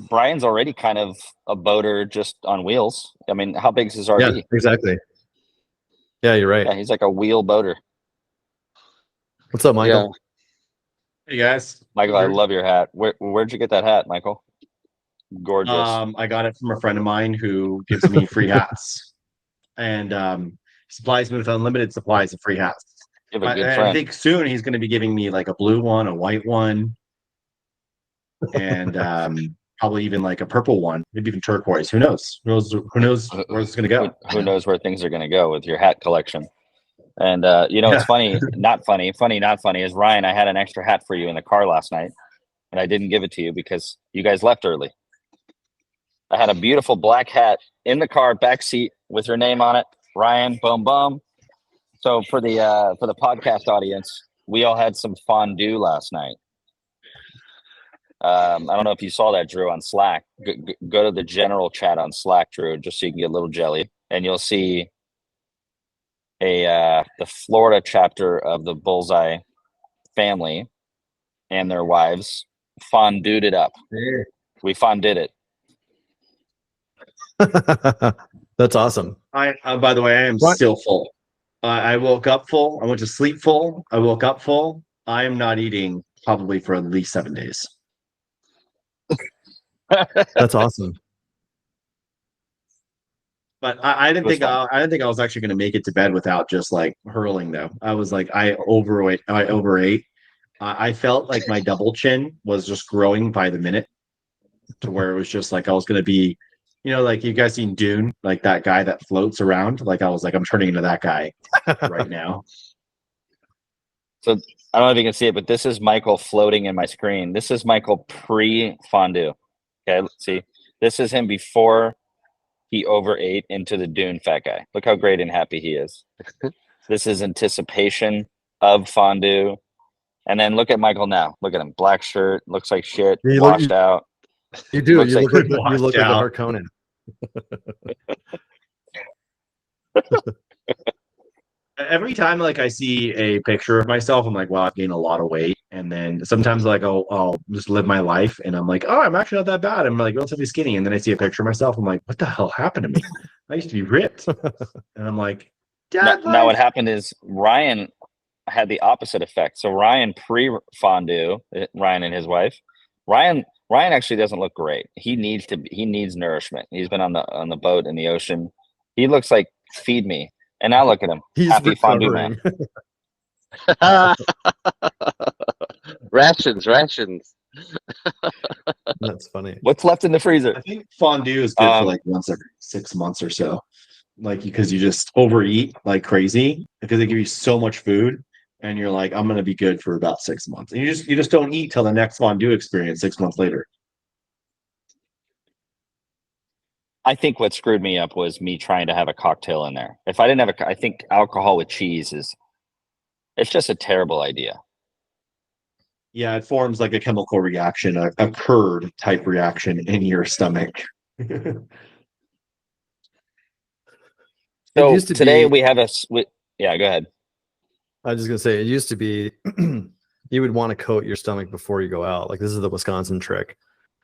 Brian's already kind of a boater just on wheels. I mean, how big is his RV? Yeah, exactly. Yeah, you're right. Yeah, he's like a wheel boater. What's up, Michael? Hey guys. Michael, I love your hat. Where'd you get that hat, Michael? Gorgeous. I got it from a friend of mine who gives me free hats, and supplies me with unlimited supplies of free hats. You have a good I friend. think soon he's going to be giving me like a blue one, a white one, and probably even like a purple one, maybe even turquoise. Who knows? Who knows where it's going to go? Who knows where things are going to go with your hat collection? And it's funny, not funny, not funny. Is Ryan? I had an extra hat for you in the car last night, and I didn't give it to you because you guys left early. I had a beautiful black hat in the car back seat with your name on it, Ryan. Boom, boom. So for the podcast audience, we all had some fondue last night. I don't know if you saw that, Drew, on Slack. Go to the general chat on Slack, Drew, just so you can get a little jelly, and you'll see the Florida chapter of the Bullseye family and their wives fondued it up. Yeah. We fondued it. That's awesome. By the way, I am still full. I woke up full. I went to sleep full. I woke up full. I am not eating probably for at least 7 days. That's awesome. But I didn't think I was actually going to make it to bed without just like hurling though. I was like, I overate. I felt like my double chin was just growing by the minute to where it was just like I was going to be, like you guys seen Dune, like that guy that floats around. Like I was like, I'm turning into that guy right now. So I don't know if you can see it, but this is Michael floating in my screen. This is Michael pre-fondue. Okay, let's see. This is him before he overate into the Dune fat guy. Look how great and happy he is. This is anticipation of fondue. And then look at Michael now. Look at him. Black shirt. Looks like shit. Washed out. You do. You look like washed a out. Harkonnen. Every time like I see a picture of myself, I'm like, wow, I've gained a lot of weight. And then sometimes like I'll just live my life and I'm like, oh, I'm actually not that bad. I'm like relatively skinny. And then I see a picture of myself. I'm like, what the hell happened to me? I used to be ripped. And I'm like, now what happened is Ryan had the opposite effect. So Ryan pre-fondue, Ryan and his wife, Ryan actually doesn't look great. He needs nourishment. He's been on the boat in the ocean. He looks like feed me. And now look at him. He's happy fondue recovering. man. Rations. That's funny. What's left in the freezer? I think fondue is good for like once every 6 months or so. Like because you just overeat like crazy because they give you so much food and you're like, I'm gonna be good for about 6 months. And you just don't eat till the next fondue experience 6 months later. I think what screwed me up was me trying to have a cocktail in there. If I didn't have I think alcohol with cheese it's just a terrible idea. Yeah, it forms like a chemical reaction, a curd type reaction in your stomach. So today we have yeah, go ahead. I was just gonna say it used to be you would want to coat your stomach before you go out. Like this is the Wisconsin trick.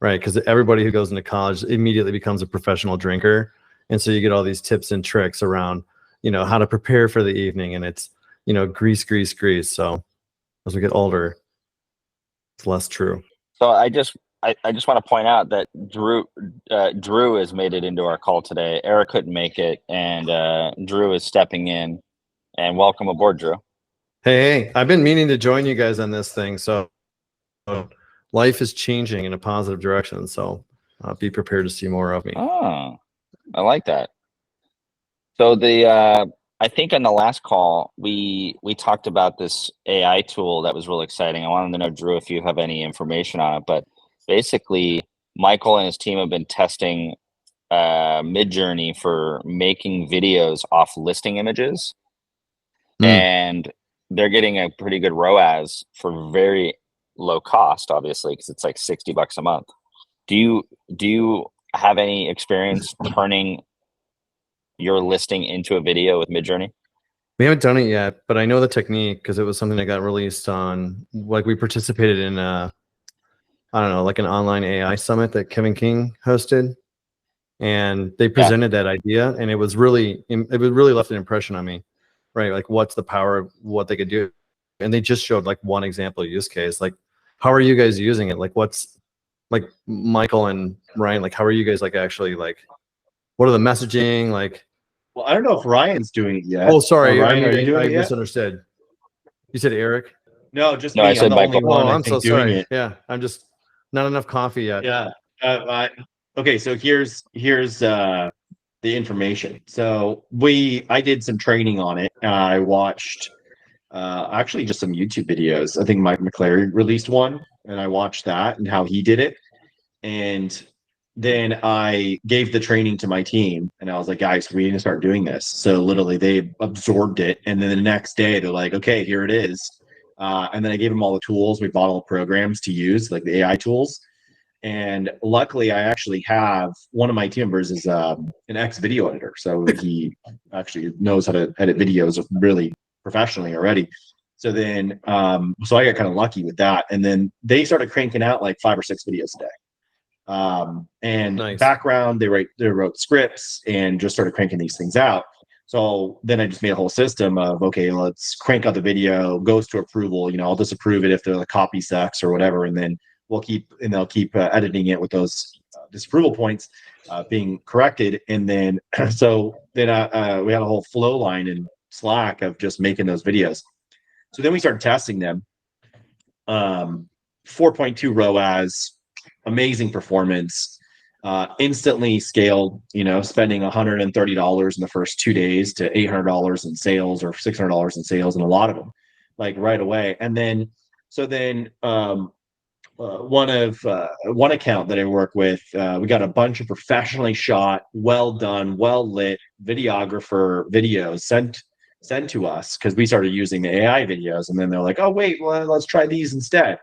Right, because everybody who goes into college immediately becomes a professional drinker, and so you get all these tips and tricks around, how to prepare for the evening, and it's, grease. So as we get older, it's less true. So I just want to point out that Drew has made it into our call today. Eric couldn't make it, and Drew is stepping in. And welcome aboard, Drew. Hey, I've been meaning to join you guys on this thing, so. Life is changing in a positive direction, so be prepared to see more of me. Oh, I like that. So I think on the last call we talked about this AI tool that was really exciting. I wanted to know, Drew, if you have any information on it. But basically, Michael and his team have been testing Midjourney for making videos off listing images, and they're getting a pretty good ROAS for very low cost, obviously, because it's like $60 a month. Do you have any experience turning your listing into a video with Midjourney? We haven't done it yet, but I know the technique because it was something that got released on, like we participated in a I don't know, like an online AI summit that Kevin King hosted, and they presented that idea, and it really left an impression on me, right? Like, what's the power of what they could do? And they just showed like one example use case. Like, how are you guys using it? Like, what's like Michael and Ryan? Like, how are you guys like actually like? What are the messaging like? Well, I don't know if Ryan's doing it yet. Oh, sorry, Ryan, are you doing I it yet? misunderstood. You said Eric? No, just No, me. I I'm said the Michael. only one Oh, I I'm so think doing sorry. it. Yeah, I'm just not enough coffee yet. Yeah. Okay, so here's the information. So I did some training on it. I watched actually just some YouTube videos. I think Mike McClary released one, and I watched that and how he did it. And then I gave the training to my team, and I was like, guys, we need to start doing this. So literally they absorbed it, and then the next day they're like, okay, here it is. And then I gave them all the tools. We bought all the programs to use, like the AI tools. And luckily, I actually have one of my team members is an ex-video editor, so he actually knows how to edit videos really professionally already. So then, so I got kind of lucky with that. And then they started cranking out like 5 or 6 videos a day. And Nice. background, they wrote scripts and just started cranking these things out. So then I just made a whole system of, okay, let's crank out the video, goes to approval. I'll disapprove it if the copy sucks or whatever, and then they'll keep editing it with those disapproval points being corrected. And then so then we had a whole flow line in Slack of just making those videos. So then we started testing them. 4.2 ROAS, amazing performance, instantly scaled, spending $130 in the first 2 days to $800 in sales or $600 in sales, and a lot of them like right away. And then one account that I work with, we got a bunch of professionally shot, well done, well lit videographer videos sent to us because we started using the AI videos, and then they're like, oh wait, well, let's try these instead.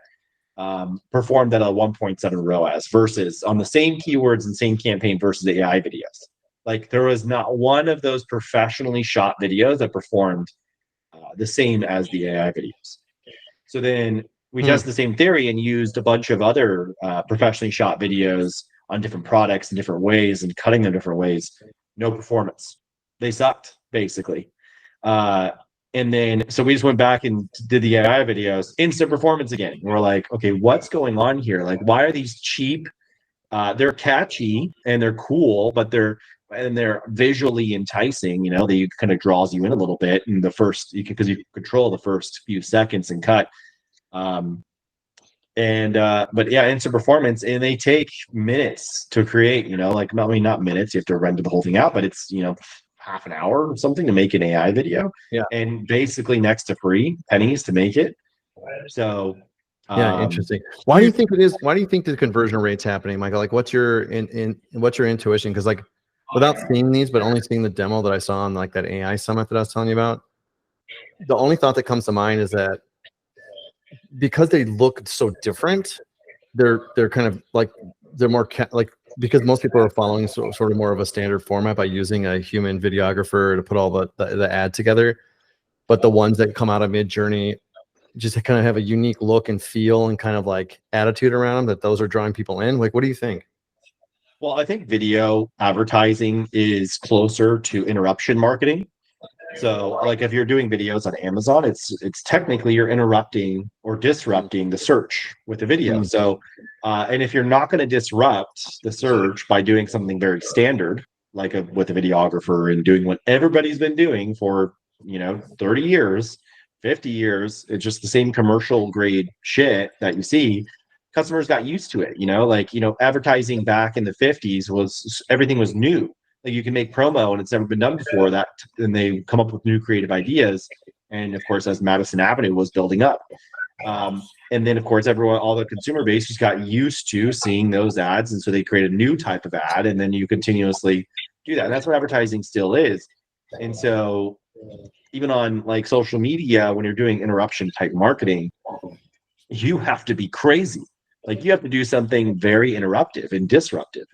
Performed at a 1.7 ROAS versus on the same keywords and same campaign versus the AI videos. Like, there was not one of those professionally shot videos that performed the same as the AI videos. So then we tested the same theory and used a bunch of other professionally shot videos on different products in different ways and cutting them different ways. No performance. They sucked, basically. And then, so we just went back and did the AI videos, instant performance again. We're like, okay, what's going on here? Like, why are these cheap? They're catchy and they're cool, but they're visually enticing. They kind of draws you in a little bit in the first, because you control the first few seconds and cut. But yeah, instant performance, and they take minutes to create. Like, not minutes. You have to render the whole thing out, but it's half an hour or something to make an AI video. Yeah. And basically next to free, pennies to make it. So yeah, interesting. Why do you think it is? Why do you think the conversion rate's happening, Michael? Like, what's your what's your intuition? Because like, without seeing these, but only seeing the demo that I saw on like that AI summit that I was telling you about, the only thought that comes to mind is that because they look so different, they're kind of like, they're more like, because most people are following sort of more of a standard format by using a human videographer to put all the ad together. But the ones that come out of Mid-Journey just kind of have a unique look and feel and kind of like attitude around them, that those are drawing people in. Like, what do you think? Well, I think video advertising is closer to interruption marketing. So like, if you're doing videos on Amazon, it's technically you're interrupting or disrupting the search with the video. So and if you're not going to disrupt the search by doing something very standard, like with a videographer and doing what everybody's been doing for 30 years, 50 years, it's just the same commercial grade shit that you see. Customers got used to it. Advertising back in the 50s was, everything was new. Like, you can make promo and it's never been done before that, and they come up with new creative ideas. And of course, as Madison Avenue was building up, and then of course all the consumer base just got used to seeing those ads, and so they create a new type of ad, and then you continuously do that. And that's what advertising still is. And so even on like social media, when you're doing interruption type marketing, you have to be crazy. Like, you have to do something very interruptive and disruptive.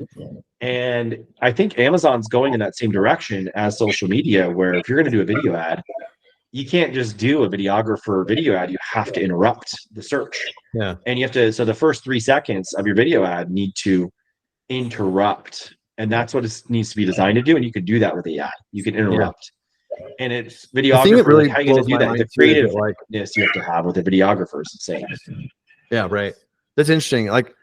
And I think Amazon's going in that same direction as social media, where if you're going to do a video ad, you can't just do a videographer video ad. You have to interrupt the search. Yeah. And you have to, so the first 3 seconds of your video ad need to interrupt. And that's what it needs to be designed to do. And you can do that with AI. You can interrupt. And it's The thing that videographer, really like how you going blows to do my that? mind The too is that, creativeness you have to have with a videographer is insane. Yeah, right. That's interesting. Like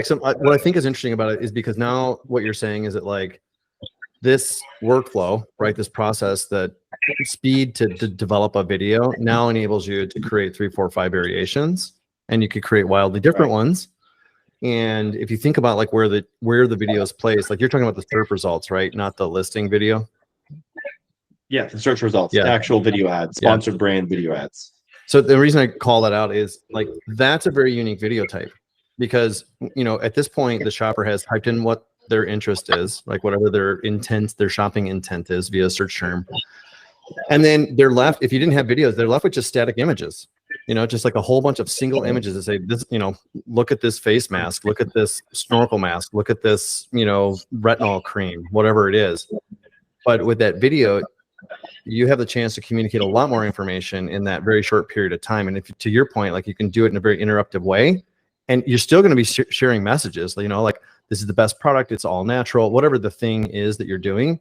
some what I think is interesting about it is because now what you're saying is that like this workflow, right? This process that speed to develop a video now enables you to create 3, 4, 5 variations, and you could create wildly different ones. And if you think about like where the video is placed, like you're talking about the SERP results, right? Not the listing video. Yeah, the search results, Yeah. actual video ads, sponsored brand video ads. So the reason I call that out is like that's a very unique video type, because at this point the shopper has typed in what their interest is, like whatever their intent, their shopping intent is via search term, and then they're left. If you didn't have videos, they're left with just static images. Just like a whole bunch of single images that say this. Look at this face mask, look at this snorkel mask, look at this retinol cream, whatever it is. But with that video, you have the chance to communicate a lot more information in that very short period of time. And if, to your point, like you can do it in a very interruptive way, and you're still going to be sharing messages, like this is the best product, it's all natural, whatever the thing is that you're doing.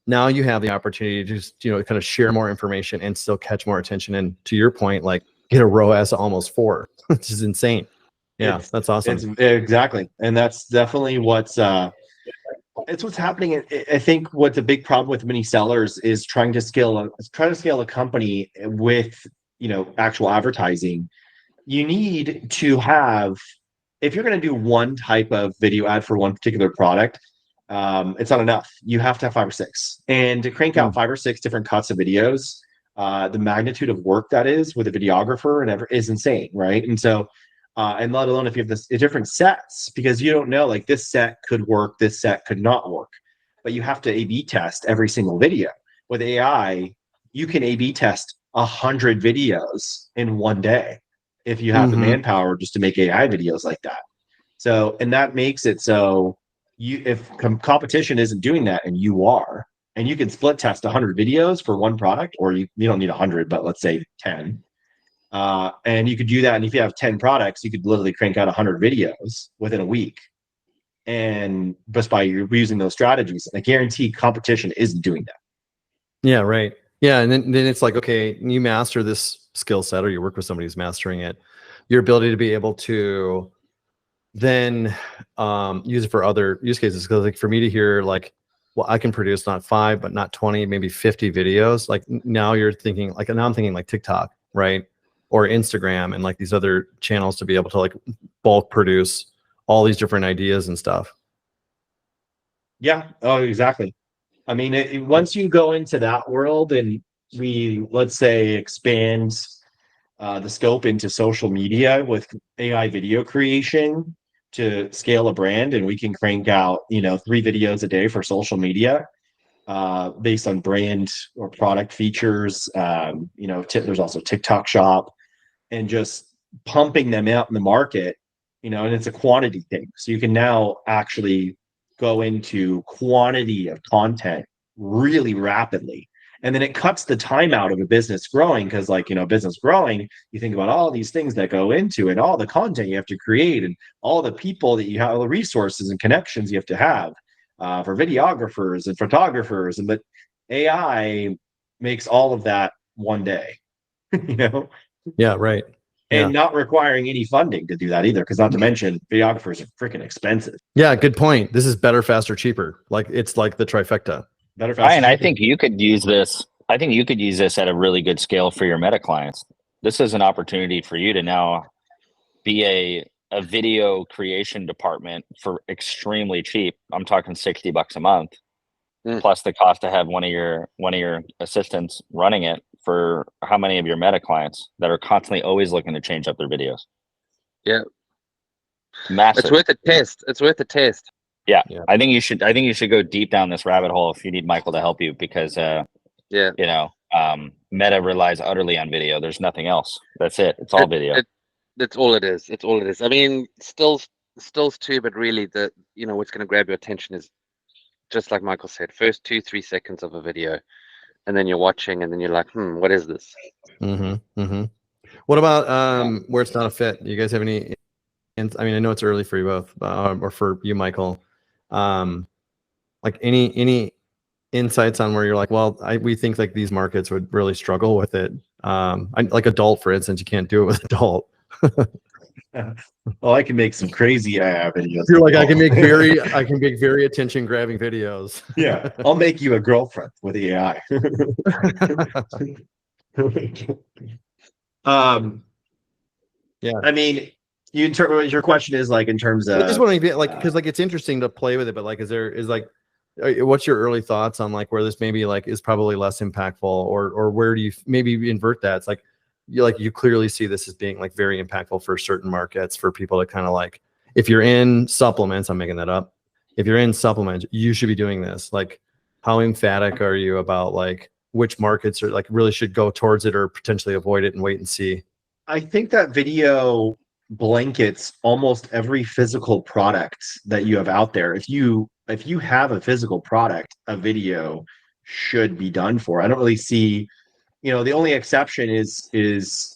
Now you have the opportunity to just, kind of share more information and still catch more attention. And to your point, like get a ROAS of almost 4, which is insane. Yeah, that's awesome. Exactly. And that's definitely it's what's happening. I think what's a big problem with many sellers is trying to scale a company with, actual advertising. You need to have, if you're going to do one type of video ad for one particular product, it's not enough. You have to have 5 or 6, and to crank out 5 or 6 different cuts of videos, the magnitude of work that is with a videographer and is insane, right? And so, and let alone if you have different sets, because you don't know, like this set could work, this set could not work, but you have to A/B test every single video. With AI, you can A/B test 100 videos in one day if you have the manpower just to make AI videos like that. So, and that makes it so if competition isn't doing that and you are, and you can split test 100 videos for one product, or you don't need 100, but let's say 10. And you could do that. And if you have 10 products, you could literally crank out 100 videos within a week. And just by using those strategies, I guarantee competition isn't doing that. Yeah, right. Yeah. And then it's like, okay, you master this skill set, or you work with somebody who's mastering it, your ability to be able to then use it for other use cases. Because like for me to hear like, well, I can produce not 5, but not 20, maybe 50 videos. Like now you're thinking like, now I'm thinking like TikTok, right? Or Instagram and like these other channels to be able to like bulk produce all these different ideas and stuff. Yeah. Oh, exactly. I mean, once you go into that world and let's say, expand the scope into social media with AI video creation to scale a brand, and we can crank out, 3 videos a day for social media based on brand or product features. There's also TikTok Shop, and just pumping them out in the market, and it's a quantity thing. So you can now actually go into quantity of content really rapidly. And then it cuts the time out of a business growing, because business growing, you think about all these things that go into it, all the content you have to create, and all the people that you have, all the resources and connections you have to have for videographers and photographers. But AI makes all of that one day, Yeah, right. And not requiring any funding to do that either, because not to mention videographers are freaking expensive. Yeah, good point. This is better, faster, cheaper. Like it's like the trifecta. Better, faster, Ryan, cheaper. I think you could use this. I think you could use this at a really good scale for your Meta clients. This is an opportunity for you to now be a video creation department for extremely cheap. I'm talking $60 a month, plus the cost to have one of your assistants running it for how many of your Meta clients that are constantly always looking to change up their videos. Yeah, massive. It's worth a test. It's worth a test. Yeah. I think you should go deep down this rabbit hole if you need Michael to help you, because Meta relies utterly on video. There's nothing else. That's it. It's all video. That's all it is. It's all it is. I mean, stills too, but really what's going to grab your attention is, just like Michael said, first 2-3 seconds of a video, and then you're watching, and then you're like, what is this? What about where it's not a fit? Do you guys have any? And I mean, I know it's early for you both, or for you, Michael. Like any insights on where you're like, well, we think like these markets would really struggle with it. Like adult, for instance, you can't do it with adult. Oh, I can make some crazy videos. You're like, I can make very attention grabbing videos. Yeah, I'll make you a girlfriend with AI. Yeah. I mean, your question is like in terms of. I just want to like, because like it's interesting to play with it, but like, what's your early thoughts on like where this maybe like is probably less impactful, or where do you maybe invert that? It's like you clearly see this as being like very impactful for certain markets, for people to kind of like, if you're in supplements, I'm making that up. If you're in supplements, you should be doing this. Like, how emphatic are you about like which markets are like really should go towards it or potentially avoid it and wait and see? I think that video blankets almost every physical product that you have out there. If you have a physical product, a video should be done for. I don't really see, the only exception is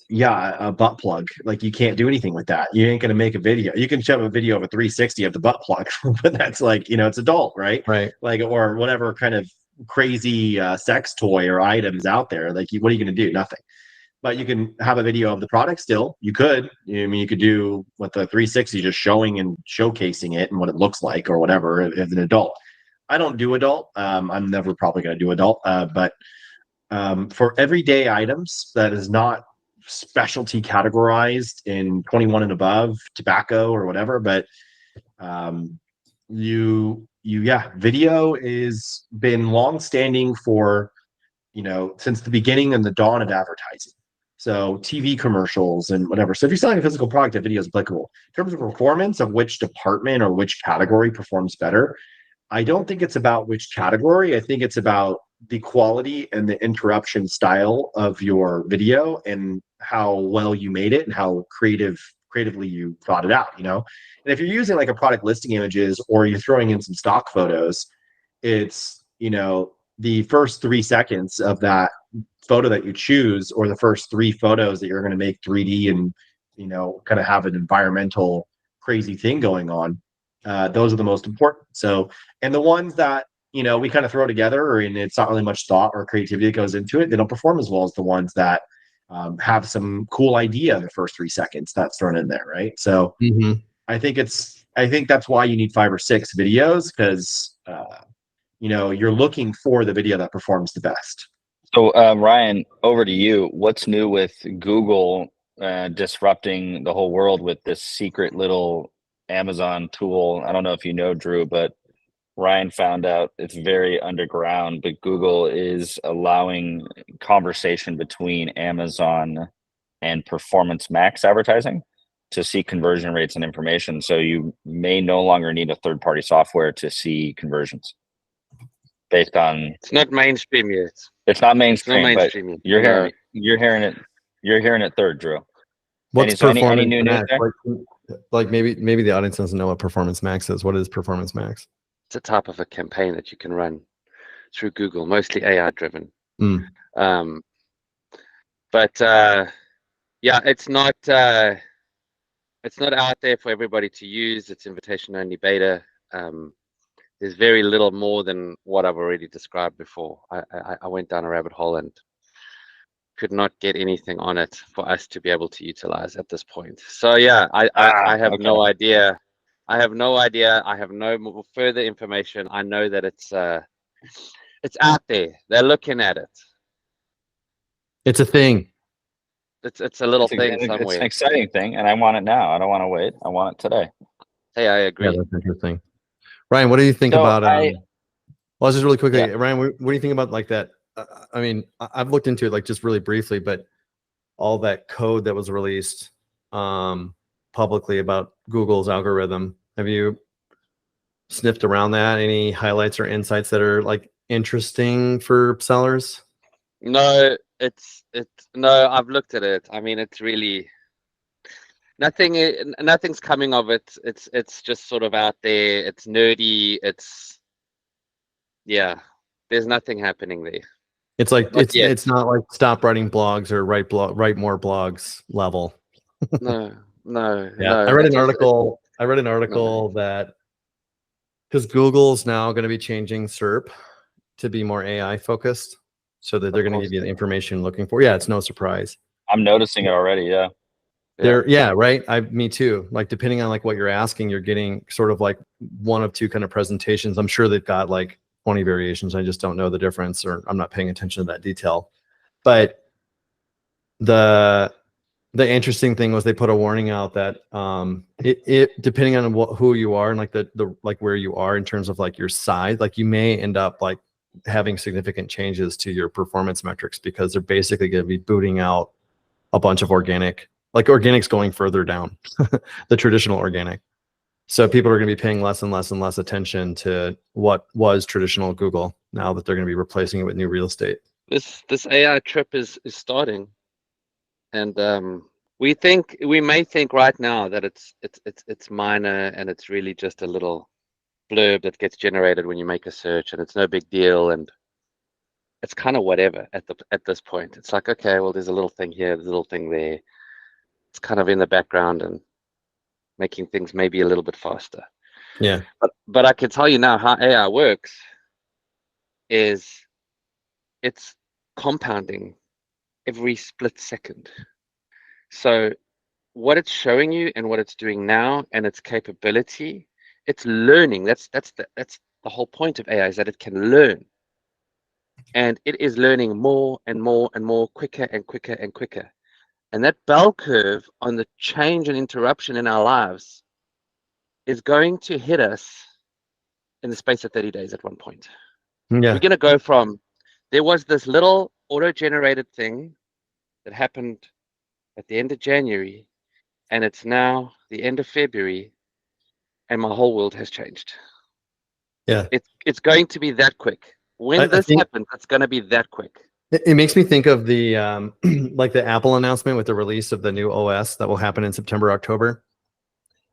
a butt plug. Like, you can't do anything with that. You ain't gonna make a video. You can shove a video of a 360 of the butt plug, but that's like, it's adult, right? Right. Like, or whatever kind of crazy sex toy or items out there. Like, what are you gonna do? Nothing. But you can have a video of the product still. You could. I mean, you could do with the 360, just showing and showcasing it and what it looks like or whatever as an adult. I don't do adult. I'm never probably going to do adult. But for everyday items that is not specialty categorized in 21 and above, tobacco or whatever, but video is been long-standing for, since the beginning and the dawn of advertising. So TV commercials and whatever. So if you're selling a physical product, that video is applicable. In terms of performance of which department or which category performs better, I don't think it's about which category. I think it's about the quality and the interruption style of your video and how well you made it and how creatively you thought it out, And if you're using like a product listing images or you're throwing in some stock photos, it's, the first 3 seconds of that photo that you choose, or the first 3 photos that you're going to make 3D and, kind of have an environmental crazy thing going on. Those are the most important. So, and the ones that, we kind of throw together and it's not really much thought or creativity that goes into it, they don't perform as well as the ones that have some cool idea in the first 3 seconds that's thrown in there. Right. So I think that's why you need 5 or 6 videos, because, you're looking for the video that performs the best. So Ryan, over to you. What's new with Google disrupting the whole world with this secret little Amazon tool? I don't know if you know, Drew, but Ryan found out it's very underground, but Google is allowing conversation between Amazon and Performance Max advertising to see conversion rates and information. So you may no longer need a third-party software to see conversions based on. It's not mainstream yet. It's not mainstream, yet. You're hearing it third, Drew. What's Performance any new Max? news there? Like maybe the audience doesn't know what Performance Max is. What is Performance Max? It's a type of a campaign that you can run through Google, mostly AI driven. But it's not out there for everybody to use. It's invitation only beta. There's very little more than what I've already described before. I went down a rabbit hole and could not get anything on it for us to be able to utilize at this point. So yeah, I have no idea. I have no idea. I have no more further information. I know that it's out there. They're looking at it. It's a thing. It's a little thing somewhere. It's an exciting thing, and I want it now. I don't want to wait. I want it today. Hey, I agree. Yeah, that's interesting. Ryan, what do you think about? Well, just really quickly, Ryan, what do you think about like that? I mean, I've looked into it like just really briefly, but all that code that was released publicly about Google's algorithm, have you sniffed around that? Any highlights or insights that are like interesting for sellers? No, no, I've looked at it. I mean, it's really nothing's coming of it. It's just sort of out there. It's nerdy. There's nothing happening there. It's like Not yet. it's not like stop writing blogs or write more blogs level. No, Yeah, I read an article that because Google's now going to be changing SERP to be more AI focused, so that they're going to give you the information you're looking for. Yeah, it's no surprise. I'm noticing it already. Yeah. Right. Me too. Like depending on like what you're asking, you're getting sort of like one of two kind of presentations. I'm sure they've got like 20 variations. I just don't know the difference, or I'm not paying attention to that detail. But the interesting thing was they put a warning out that it depending on who you are and like the like where you are in terms of like your size, like you may end up like having significant changes to your performance metrics because they're basically going to be booting out a bunch of organic's going further down, the traditional organic. So people are going to be paying less and less and less attention to what was traditional Google now that they're going to be replacing it with new real estate. This AI trip is starting, and we may think right now that it's minor and it's really just a little blurb that gets generated when you make a search, and it's no big deal, and it's kind of whatever at this point. It's like, okay, well, there's a little thing here, there's a little thing there. It's kind of in the background and making things maybe a little bit faster. Yeah. But I can tell you now how AI works is it's compounding every split second. So what it's showing you and what it's doing now and its capability, it's learning. That's the whole point of AI, is that it can learn. And it is learning more and more and more, quicker and quicker and quicker. And that bell curve on the change and interruption in our lives is going to hit us in the space of 30 days at one point. Yeah. We're going to go from, there was this little auto-generated thing that happened at the end of January, and it's now the end of February, and my whole world has changed. Yeah. It's going to be that quick. When this happens, it's going to be that quick. It makes me think of the like the Apple announcement with the release of the new OS that will happen in September, October,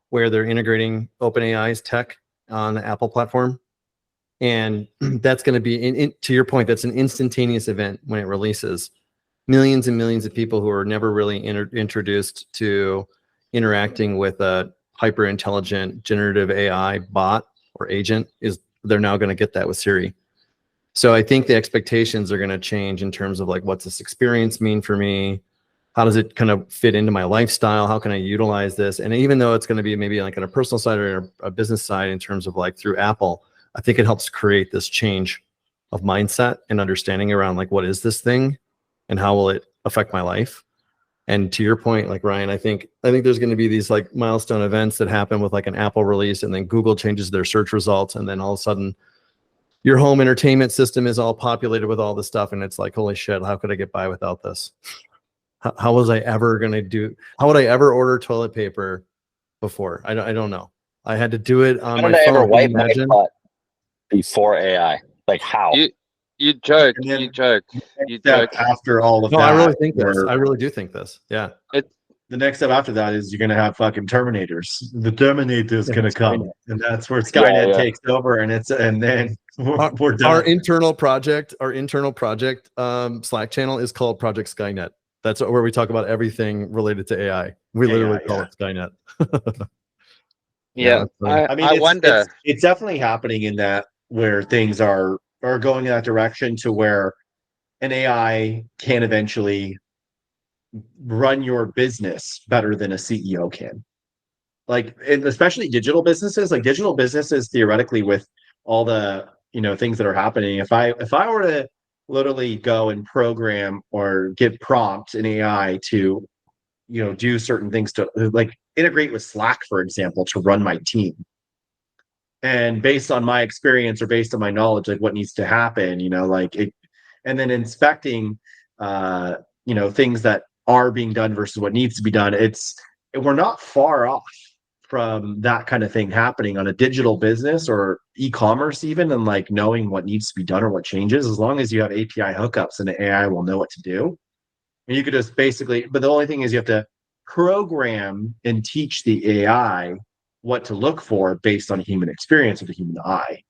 where they're integrating OpenAI's tech on the Apple platform. And that's going to be, to your point, that's an instantaneous event when it releases. Millions and millions of people who are never really introduced to interacting with a hyper intelligent generative AI bot or agent, they're now going to get that with Siri. So I think the expectations are going to change in terms of like, what's this experience mean for me? How does it kind of fit into my lifestyle? How can I utilize this? And even though it's going to be maybe like on a personal side or a business side in terms of like through Apple, I think it helps create this change of mindset and understanding around like, what is this thing and how will it affect my life? And to your point, like Ryan, I think there's going to be these like milestone events that happen with like an Apple release, and then Google changes their search results, and then all of a sudden your home entertainment system is all populated with all this stuff, and it's like, holy shit, how could I get by without this? How was I ever going to do? How would I ever order toilet paper before? I don't know. I had to do it on my phone. Ever wipe my butt before AI? Like how? You joke. You joke. After all of that, I really think this. I really do think this. Yeah. The next step after that is you're going to have fucking Terminators. The Terminator's going to come, and that's where Skynet takes over, and then we're done. Our internal project Slack channel is called Project Skynet. That's where we talk about everything related to AI. We literally call it Skynet. I mean, I wonder. It's definitely happening in that where things are going in that direction to where an AI can eventually run your business better than a CEO can. Like, and especially digital businesses, theoretically with all the, things that are happening. If I were to literally go and program or give prompts in AI to, do certain things to like integrate with Slack, for example, to run my team. And based on my experience or based on my knowledge, like what needs to happen, and then inspecting, things that are being done versus what needs to be done. We're not far off from that kind of thing happening on a digital business or e-commerce even, and like knowing what needs to be done or what changes. As long as you have API hookups, and the AI will know what to do. And you could just basically, but the only thing is you have to program and teach the AI what to look for based on human experience with the human eye.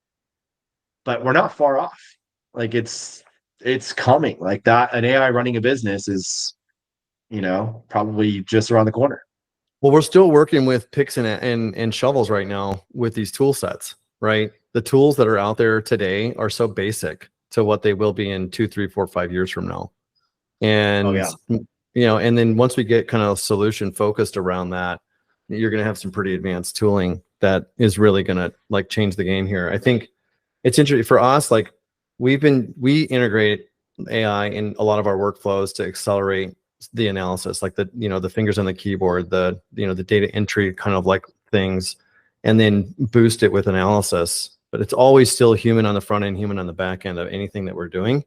But we're not far off. Like it's it's coming. Like that, an AI running a business is, probably just around the corner. Well, we're still working with picks and shovels right now with these tool sets, right? The tools that are out there today are so basic to what they will be in 2, 3, 4, 5 years from now. And, and then once we get kind of solution focused around that, you're going to have some pretty advanced tooling that is really going to like change the game here. I think it's interesting for us. Like we integrate AI in a lot of our workflows to accelerate the analysis, like the fingers on the keyboard, the data entry kind of like things, and then boost it with analysis. But it's always still human on the front end, human on the back end of anything that we're doing.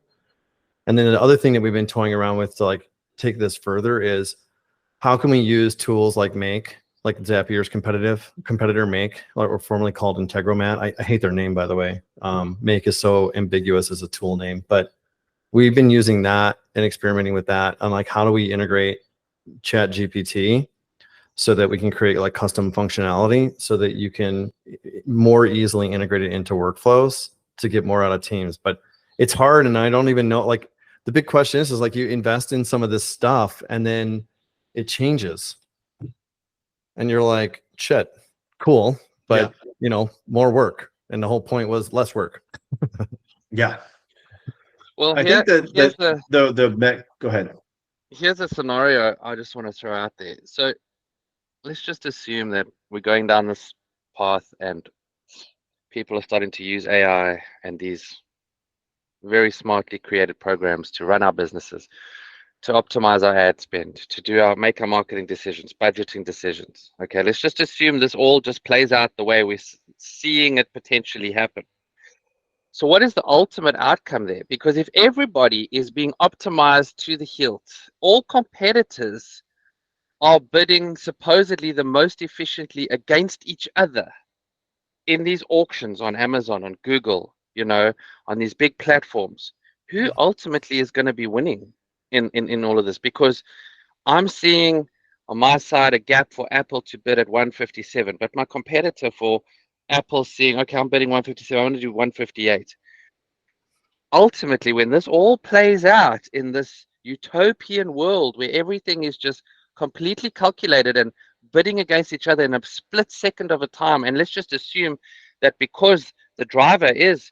And then the other thing that we've been toying around with to like take this further is how can we use tools like Make, like Zapier's competitor Make, or formerly called Integromat. I hate their name, by the way. Make is so ambiguous as a tool name, but we've been using that and experimenting with that on like how do we integrate Chat GPT so that we can create like custom functionality so that you can more easily integrate it into workflows to get more out of teams. But it's hard, and I don't even know, like the big question is like you invest in some of this stuff and then it changes and you're like, shit, cool, but more work. And the whole point was less work. Yeah. Well, I think go ahead. Here's a scenario I just want to throw out there. So let's just assume that we're going down this path and people are starting to use AI and these very smartly created programs to run our businesses, to optimize our ad spend, to make our marketing decisions, budgeting decisions. Okay, let's just assume this all just plays out the way we're seeing it potentially happen. So what is the ultimate outcome there? Because if everybody is being optimized to the hilt, all competitors are bidding supposedly the most efficiently against each other in these auctions on Amazon, on Google, on these big platforms, who ultimately is going to be winning in all of this? Because I'm seeing on my side a gap for Apple to bid at 157, but my competitor for Apple's seeing, okay, I'm bidding 157, I want to do 158. Ultimately, when this all plays out in this utopian world where everything is just completely calculated and bidding against each other in a split second of a time, and let's just assume that because the driver is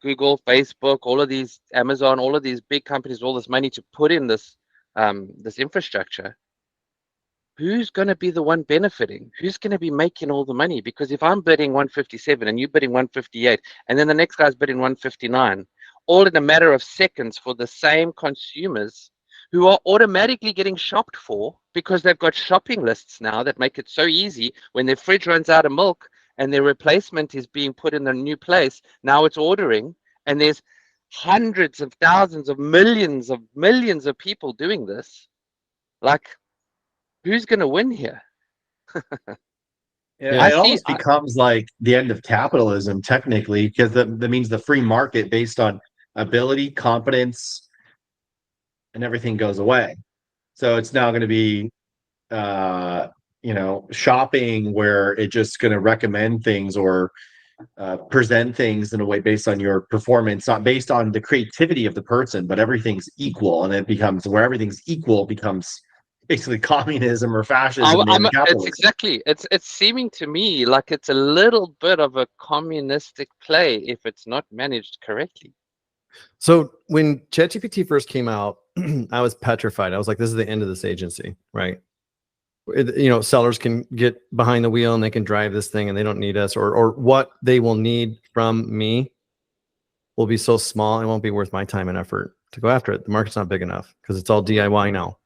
Google, Facebook, all of these, Amazon, all of these big companies, all this money to put in this this infrastructure, who's going to be the one benefiting? Who's going to be making all the money? Because if I'm bidding 157 and you're bidding 158, and then the next guy's bidding 159, all in a matter of seconds for the same consumers who are automatically getting shopped for because they've got shopping lists now that make it so easy when their fridge runs out of milk and their replacement is being put in a new place. Now it's ordering, and there's hundreds of thousands of millions of people doing this. Like, who's going to win here? It almost becomes like the end of capitalism, technically, because that means the free market based on ability, competence, and everything goes away. So it's now going to be, shopping where it's just going to recommend things or present things in a way based on your performance, not based on the creativity of the person, but everything's equal. And it becomes where everything's equal becomes basically communism or fascism. It's seeming to me like it's a little bit of a communistic play if it's not managed correctly. So when ChatGPT first came out, I was petrified. I was like, this is the end of this agency, right? Sellers can get behind the wheel and they can drive this thing and they don't need us, or what they will need from me will be so small, it won't be worth my time and effort to go after it. The market's not big enough because it's all DIY now.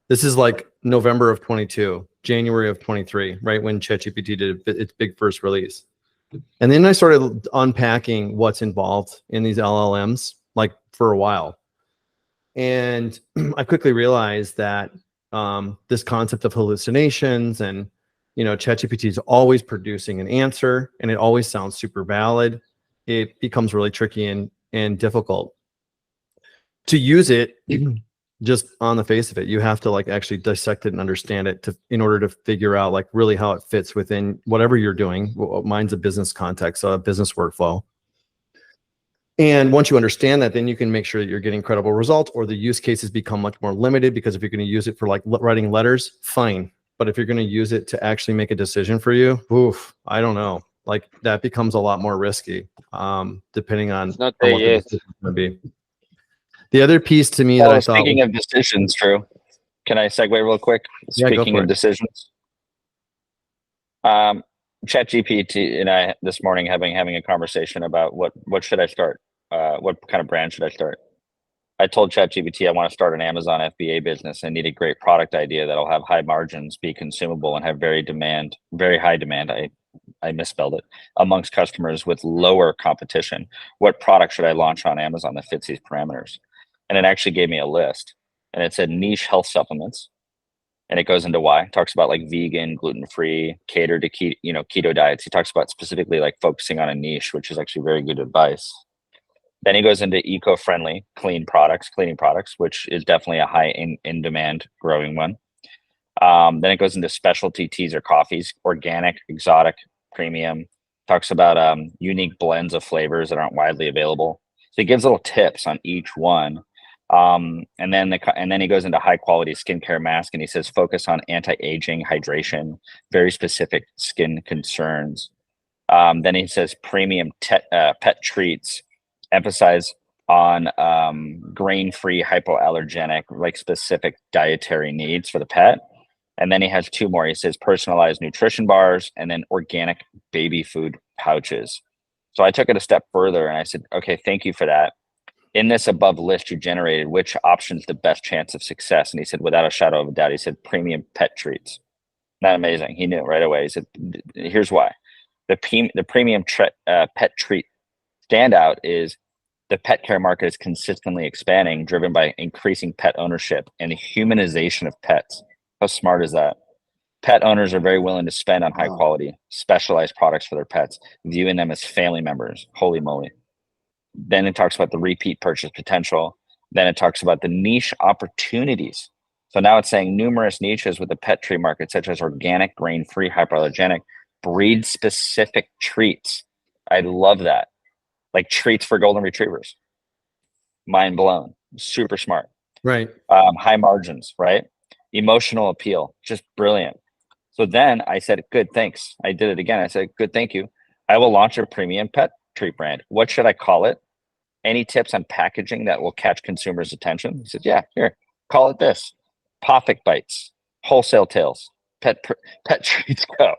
This is like November of 22, January of 23, right when ChatGPT did its big first release. And then I started unpacking what's involved in these LLMs, like for a while. And I quickly realized that this concept of hallucinations and, ChatGPT is always producing an answer and it always sounds super valid. It becomes really tricky and difficult to use it. Just on the face of it, you have to like actually dissect it and understand it in order to figure out like really how it fits within whatever you're doing. Mine's a business context, so a business workflow. And once you understand that, then you can make sure that you're getting credible results, or the use cases become much more limited, because if you're going to use it for like writing letters, fine. But if you're going to use it to actually make a decision for you, oof, I don't know. Like that becomes a lot more risky, depending on It's not what there the yet. decision is going to be. The other piece to me that I thought, speaking of decisions, Drew, can I segue real quick? Yeah, go Speaking for of it. decisions, ChatGPT and I this morning having a conversation about what should I start? What kind of brand should I start? I told ChatGPT I want to start an Amazon FBA business and need a great product idea that'll have high margins, be consumable, and have very high demand. I misspelled it, amongst customers with lower competition. What product should I launch on Amazon that fits these parameters? And it actually gave me a list, and it said niche health supplements. And it goes into why. It talks about like vegan, gluten-free, cater to keto diets. He talks about specifically like focusing on a niche, which is actually very good advice. Then he goes into eco-friendly, cleaning products, which is definitely a high in demand growing one. Then it goes into specialty teas or coffees, organic, exotic, premium. Talks about unique blends of flavors that aren't widely available. So he gives little tips on each one. And then he goes into high quality skincare mask, and he says focus on anti-aging, hydration, very specific skin concerns. Then he says premium pet treats, emphasize on grain-free, hypoallergenic, like specific dietary needs for the pet. And then he has two more. He says personalized nutrition bars, and then organic baby food pouches. So I took it a step further and I said, okay, thank you for that. In this above list you generated, which option's the best chance of success? And he said, without a shadow of a doubt, he said premium pet treats. Not amazing. He knew it right away. He said, here's why. The premium pet treat standout is the pet care market is consistently expanding, driven by increasing pet ownership and the humanization of pets. How smart is that? Pet owners are very willing to spend on high quality, specialized products for their pets, viewing them as family members. Holy moly. Then it talks about the repeat purchase potential. Then it talks about the niche opportunities. So now it's saying numerous niches with the pet treat market, such as organic, grain-free, hypoallergenic, breed-specific treats. I love that. Like treats for golden retrievers. Mind blown. Super smart. right? High margins, right? Emotional appeal, just brilliant. So then I said, good, thanks. I did it again. I said, good, thank you. I will launch a premium pet treat brand. What should I call it? Any tips on packaging that will catch consumers' attention? He said, yeah, here, call it this. Poffic Bites, Wholesale Tales, Pet Treats Go,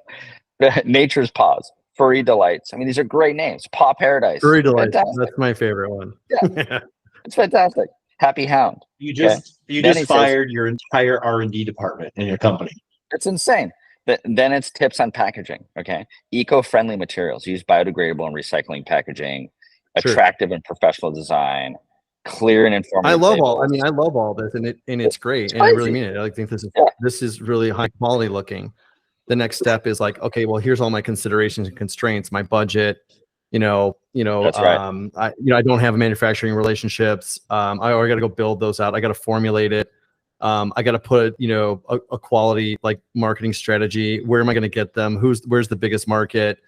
Nature's Paws, Furry Delights. I mean, these are great names. Paw Paradise. Furry Delights. Fantastic. That's my favorite one. Yeah. It's fantastic. Happy Hound. You just Then fired your entire R&D department in your company. It's insane. Then it's tips on packaging. Okay. Eco-friendly materials. Use biodegradable and recycling packaging. Sure. Attractive and professional design. Clear and informative. I love labels. I love all this, and it's great, It's and I really crazy. mean it. I think this is really high quality looking. The next step is like, okay, well, here's all my considerations and constraints, my budget. That's right. I don't have manufacturing relationships. I got to go build those out. I got to formulate it. I got to put a quality like marketing strategy. Where am I going to get them? Where's the biggest market?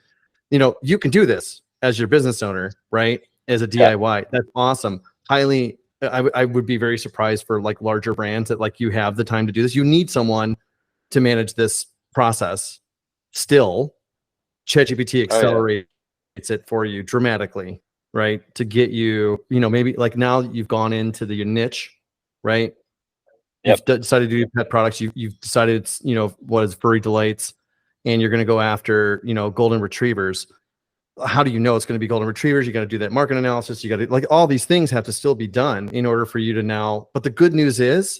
You can do this as your business owner, right? As a DIY. Yeah. That's awesome. I would be very surprised for like larger brands that like you have the time to do this. You need someone to manage this process. Still, ChatGPT accelerates it for you dramatically, right? To get you, maybe like now you've gone into the niche, right? Yep. You've decided to do pet products. You've decided, what is Furry Delights, and you're going to go after, golden retrievers. How do you know it's going to be golden retrievers? You got to do that market analysis. You got to like all these things have to still be done in order for you to now. But the good news is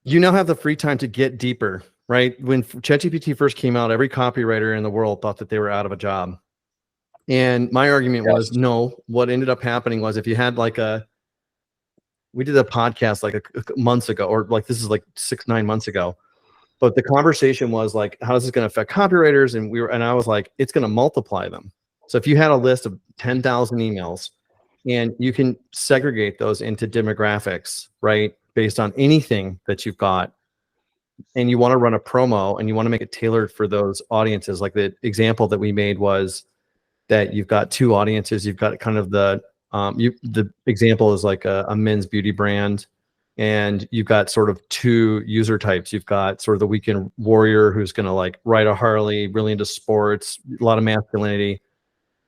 you now have the free time to get deeper, right? When ChatGPT first came out, every copywriter in the world thought that they were out of a job. And my argument was no. What ended up happening was if you had like we did a podcast like a months ago, or like this is like 6-9 months ago. But the conversation was like, how is this going to affect copywriters? And I was like, it's going to multiply them. So if you had a list of 10,000 emails and you can segregate those into demographics, right? Based on anything that you've got, and you want to run a promo and you want to make it tailored for those audiences. Like the example that we made was that you've got two audiences. You've got kind of the The example is like a men's beauty brand, and you've got sort of two user types. You've got sort of the weekend warrior who's going to like ride a Harley, really into sports, a lot of masculinity,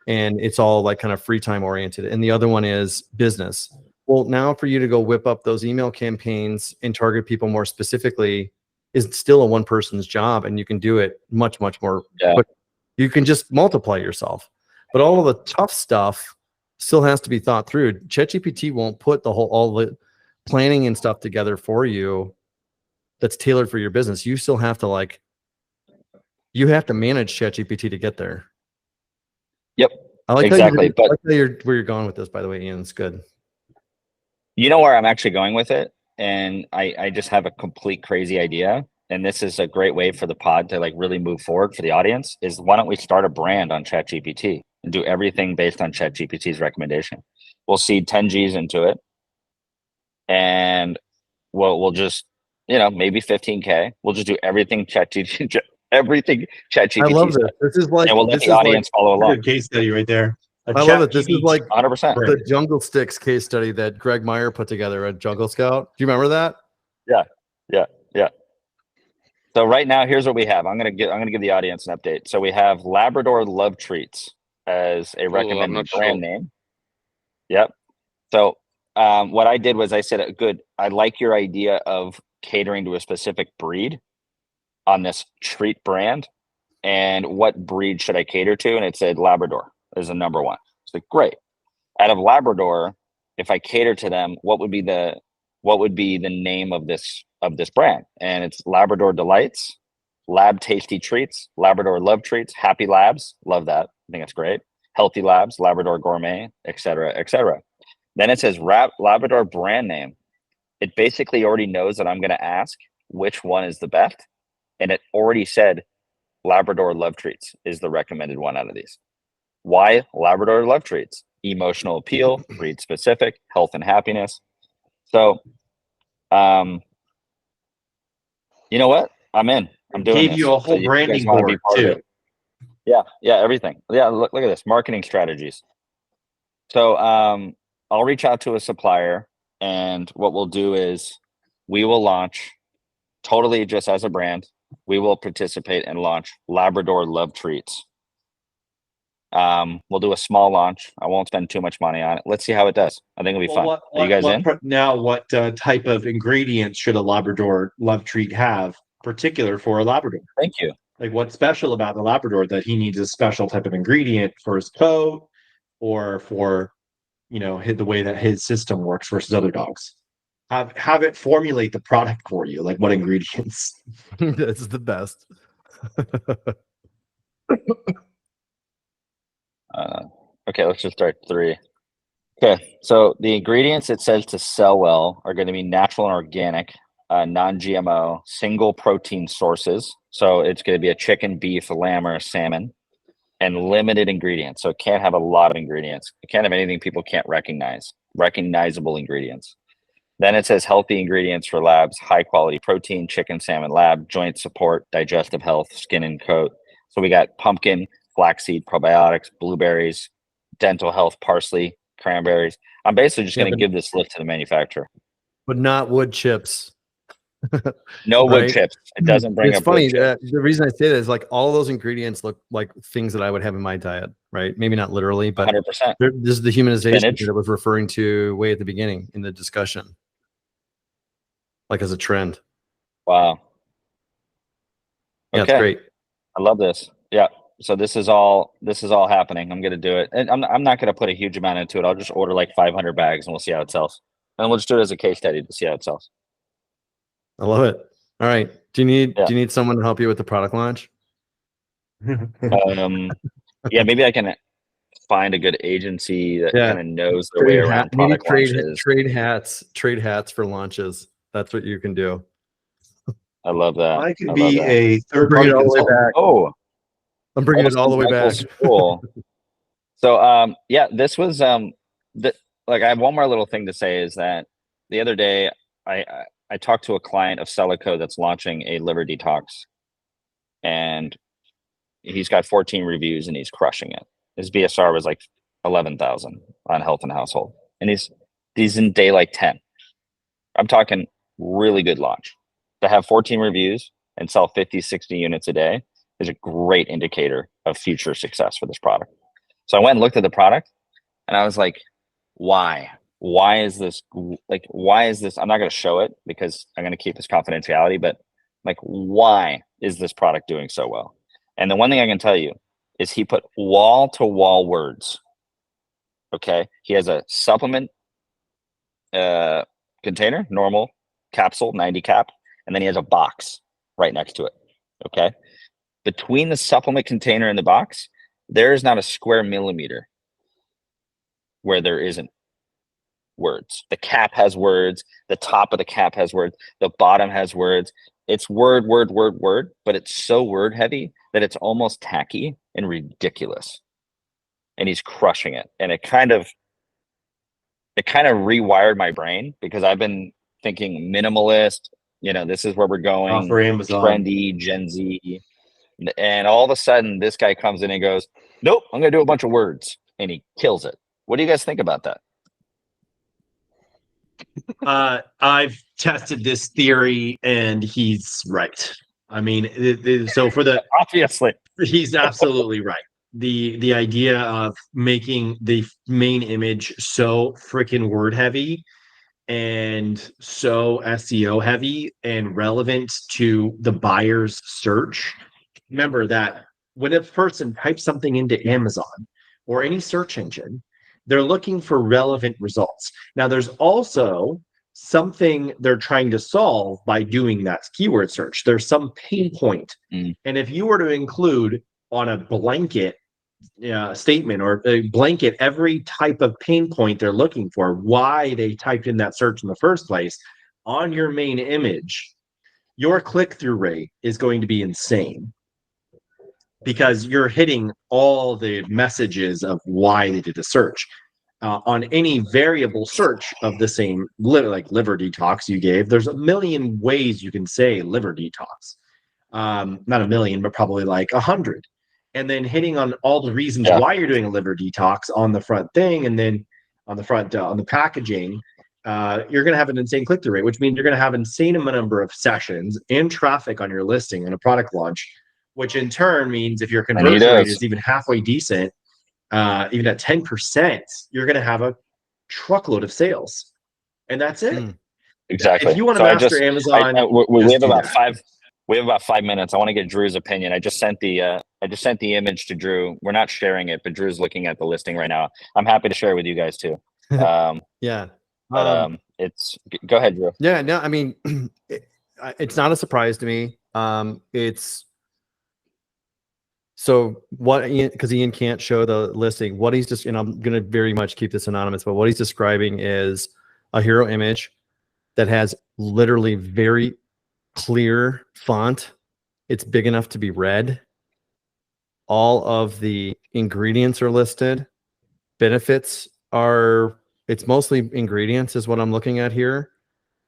and it's all like kind of free time oriented. And the other one is business. Well, now for you to go whip up those email campaigns and target people more specifically is still a one person's job, and you can do it much, much more quick. You can just multiply yourself. But all of the tough stuff still has to be thought through. ChatGPT won't put all the planning and stuff together for you that's tailored for your business. You still have to you have to manage ChatGPT to get there. Yep. I like exactly. I like where you're going with this, by the way, Ian. It's good. You know where I'm actually going with it? And I just have a complete crazy idea. And this is a great way for the pod to like really move forward for the audience is why don't we start a brand on ChatGPT and do everything based on ChatGPT's recommendation? We'll seed 10 G's into it. And we'll just, maybe 15K. We'll just do everything ChatGPT. Everything ChatGPT. I love this. This is like, and we'll let the audience follow along. Good case study right there. I love it. This is like 100%. the Jungle Sticks case study that Greg Meyer put together at Jungle Scout. Do you remember that? Yeah. So right now, here's what we have. I'm gonna give the audience an update. So we have Labrador Love Treats as a recommended brand name. Yep. So what I did was I said, good. I like your idea of catering to a specific breed on this treat brand, and what breed should I cater to? And it said Labrador is the number one. It's like, great. Out of Labrador, if I cater to them, what would be the name of this brand? And it's Labrador Delights, Lab Tasty Treats, Labrador Love Treats, Happy Labs. Love that. I think that's great. Healthy Labs, Labrador Gourmet, etc., etc. Then it says Labrador brand name. It basically already knows that I'm going to ask which one is the best, and it already said Labrador Love Treats is the recommended one out of these. Why Labrador Love Treats? Emotional appeal, breed specific, health and happiness. So, you know what? I'm in. I'm doing Gave this. you a whole branding board too. Yeah, everything. Yeah, look at this. Marketing strategies. So I'll reach out to a supplier, and what we'll do is we will launch totally just as a brand. We will participate and launch Labrador Love Treats. We'll do a small launch. I won't spend too much money on it. Let's see how it does. I think it'll be fun. Are you guys in? What type of ingredients should a Labrador Love Treat have, particular for a Labrador? Thank you. Like, what's special about the Labrador that he needs a special type of ingredient for his coat, or for, the way that his system works versus other dogs? Have it formulate the product for you, like what ingredients. This is the best. Okay, let's just start 3. Okay, so the ingredients it says to sell well are going to be natural and organic, non-GMO, single protein sources. So it's going to be a chicken, beef, a lamb, or a salmon, and limited ingredients. So it can't have a lot of ingredients. It can't have anything people can't recognize, recognizable ingredients. Then it says healthy ingredients for labs, high quality protein, chicken, salmon, lab, joint support, digestive health, skin and coat. So we got pumpkin, flaxseed, probiotics, blueberries, dental health, parsley, cranberries. I'm basically just going to give this list to the manufacturer. But not wood chips. No wood chips. It doesn't bring up funny. wood chips. The reason I say that is like all those ingredients look like things that I would have in my diet, right? Maybe not literally, but 100%. This is the humanization Spinach. that I was referring to way at the beginning in the discussion, like as a trend. Wow. Yeah, Okay. it's great. I love this. Yeah. So this is all happening. I'm going to do it. And I'm not going to put a huge amount into it. I'll just order like 500 bags and we'll see how it sells. And we'll just do it as a case study to see how it sells. I love it. All right. Do you need someone to help you with the product launch? Yeah, maybe I can find a good agency that kind of knows their way around product launches. Trade hats for launches. That's what you can do. I love that. I could be a third party consultant. Oh, I'm bringing it all the way back. Cool. So, yeah, this was I have one more little thing to say is that the other day I talked to a client of Celico that's launching a liver detox, and he's got 14 reviews and he's crushing it. His BSR was like 11,000 on health and household. And he's in day like 10. I'm talking really good launch. To have 14 reviews and sell 50, 60 units a day is a great indicator of future success for this product. So I went and looked at the product and I was like, why? Why is this like, why is this? I'm not going to show it because I'm going to keep this confidentiality, but like, why is this product doing so well? And the one thing I can tell you is he put wall to wall words. Okay. He has a supplement container, normal capsule, 90 cap, and then he has a box right next to it. Okay. Between the supplement container and the box, there is not a square millimeter where there isn't words. The cap has words. The top of the cap has words. The bottom has words. It's word, word, word, word, but it's so word heavy that it's almost tacky and ridiculous. And he's crushing it. And it kind of rewired my brain because I've been thinking minimalist, this is where we're going, for Amazon, trendy, Gen Z. And all of a sudden this guy comes in and goes, nope, I'm going to do a bunch of words. And he kills it. What do you guys think about that? I've tested this theory and he's right. I mean, so for the obviously he's absolutely right. The idea of making the main image so freaking word heavy and so SEO heavy and relevant to the buyer's search. Remember that when a person types something into Amazon or any search engine, they're looking for relevant results. Now, there's also something they're trying to solve by doing that keyword search. There's some pain point. And if you were to include on a blanket statement or a blanket every type of pain point they're looking for, why they typed in that search in the first place, on your main image, your click-through rate is going to be insane because you're hitting all the messages of why they did the search. On any variable search of the same, like liver detox you gave, there's a million ways you can say liver detox. Not a million, but probably like 100. And then hitting on all the reasons why you're doing a liver detox on the front thing, and then on the front on the packaging, you're going to have an insane click-through rate, which means you're going to have an insane number of sessions and traffic on your listing and a product launch, which in turn means if your conversion rate is even halfway decent, even at 10%, you're going to have a truckload of sales, and that's it. Exactly. If you want to master Amazon, we have about 5. We have about 5 minutes. I want to get Drew's opinion. I just sent the image to Drew. We're not sharing it, but Drew's looking at the listing right now. I'm happy to share it with you guys too. Yeah. But go ahead, Drew. Yeah. No, I mean, it's not a surprise to me. It's so what because Ian can't show the listing. What he's just, and I'm going to very much keep this anonymous, but what he's describing is a hero image that has literally very clear font. It's big enough to be read. All of the ingredients are listed. Benefits are, it's mostly ingredients is what I'm looking at here.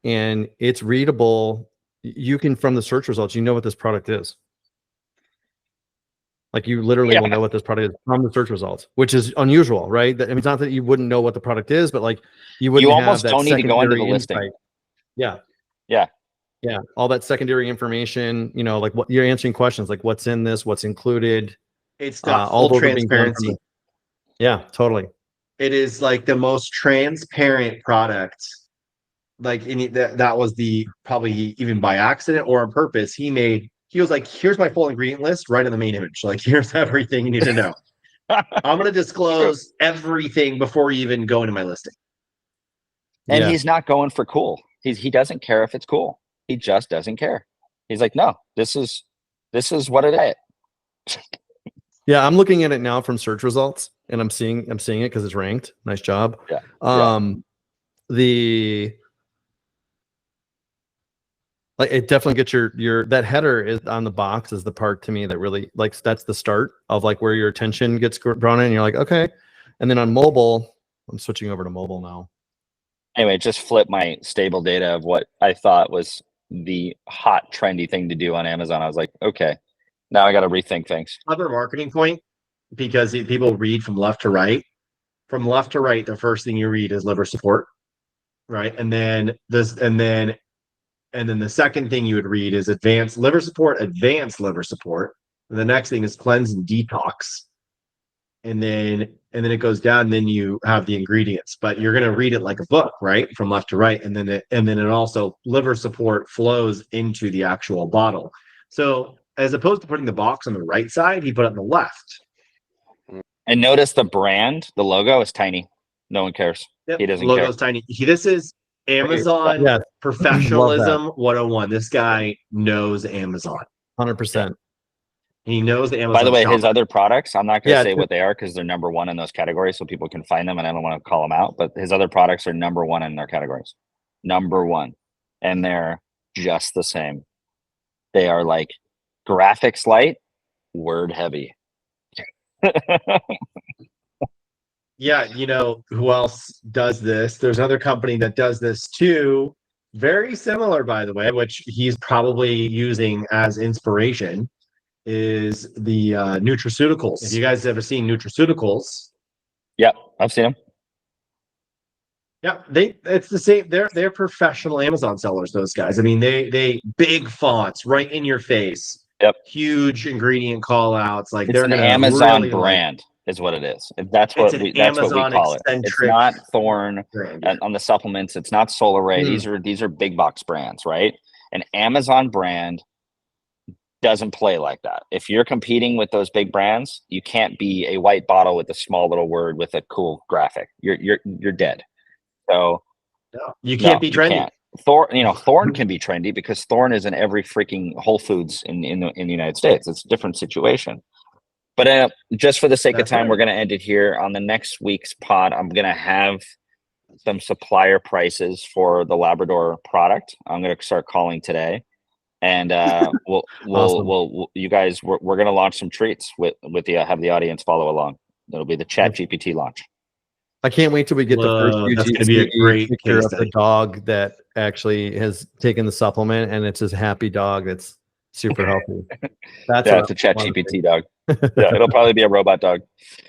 And it's readable. You can, from the search results, you know what this product is. Like you literally will know what this product is from the search results, which is unusual, right? I mean, it's not that you wouldn't know what the product is, but like you wouldn't almost have that don't need to go into the listing. Insight. Yeah. Yeah. Yeah. All that secondary information, like what you're answering questions, like what's in this, what's included. It's got full transparency. Yeah, totally. It is like the most transparent product. Like that was probably even by accident or on purpose. He was like, here's my full ingredient list right in the main image. Like, here's everything you need to know. I'm going to disclose everything before you even go into my listing. And he's not going for cool. He doesn't care if it's cool. He just doesn't care. He's like, no, this is what it is. Yeah, I'm looking at it now from search results, and I'm seeing it because it's ranked. Nice job. Yeah. Like it definitely gets your that header is on the box is the part to me that really that's the start of like where your attention gets drawn in. And you're like, okay. And then on mobile, I'm switching over to mobile now. Anyway, just flip my stable data of what I thought was the hot trendy thing to do on Amazon. I was like, okay, now I got to rethink things. Other marketing point, because people read from left to right. from left to right, the first thing you read is liver support, right? And then the second thing you would read is advanced liver support. And the next thing is cleanse and detox. And then it goes down, and then you have the ingredients, but you're going to read it like a book, right? From left to right. And then it also liver support flows into the actual bottle. So as opposed to putting the box on the right side, he put it on the left. And notice the brand, the logo is tiny. No one cares. Yep. He doesn't Logo's care. tiny. This is Amazon professionalism 101. This guy knows Amazon. 100%. He knows the Amazon. By the way, shop. his other products, I'm not going to Yeah, say what they are because they're number one in those categories, so people can find them, and I don't want to call them out. But his other products are number one in their categories, number one, and they're just the same. They are like graphics light, word heavy. Yeah, you know who else does this? There's another company that does this too. Very similar, by the way, which he's probably using as inspiration, is the nutraceuticals. If you guys ever seen nutraceuticals, Yep, I've seen them. yeah, it's the same. They're professional Amazon sellers. Those guys. I mean, they big fonts right in your face. Yep. Huge ingredient call outs. Like It's they're an gonna Amazon really, brand, is what it is. That's It's what an we call it. It's Amazon-eccentric not Thorn brand. on the supplements. It's not Solar Ray. These are big box brands, right? An Amazon brand doesn't play like that. If you're competing with those big brands, you can't be a white bottle with a small little word with a cool graphic. You're dead. So No, you can't be trendy. Thorn can be trendy because Thorn is in every freaking Whole Foods in the United States. It's a different situation. But just for the sake of time, we're going to end it here. On the next week's pod, I'm going to have some supplier prices for the Labrador product. I'm going to start calling today, and we'll you guys we're going to launch some treats with the have the audience follow along. It'll be the Chat GPT launch. I can't wait till we get the first That's going to be a great picture case of the study. dog that actually has taken the supplement, and it's his happy dog that's super healthy. That's it's a Chat GPT dog. Yeah, it'll probably be a robot dog.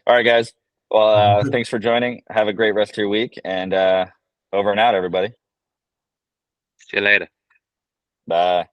All right, guys. Well, thanks for joining. Have a great rest of your week, and over and out, everybody. See you later. Bye.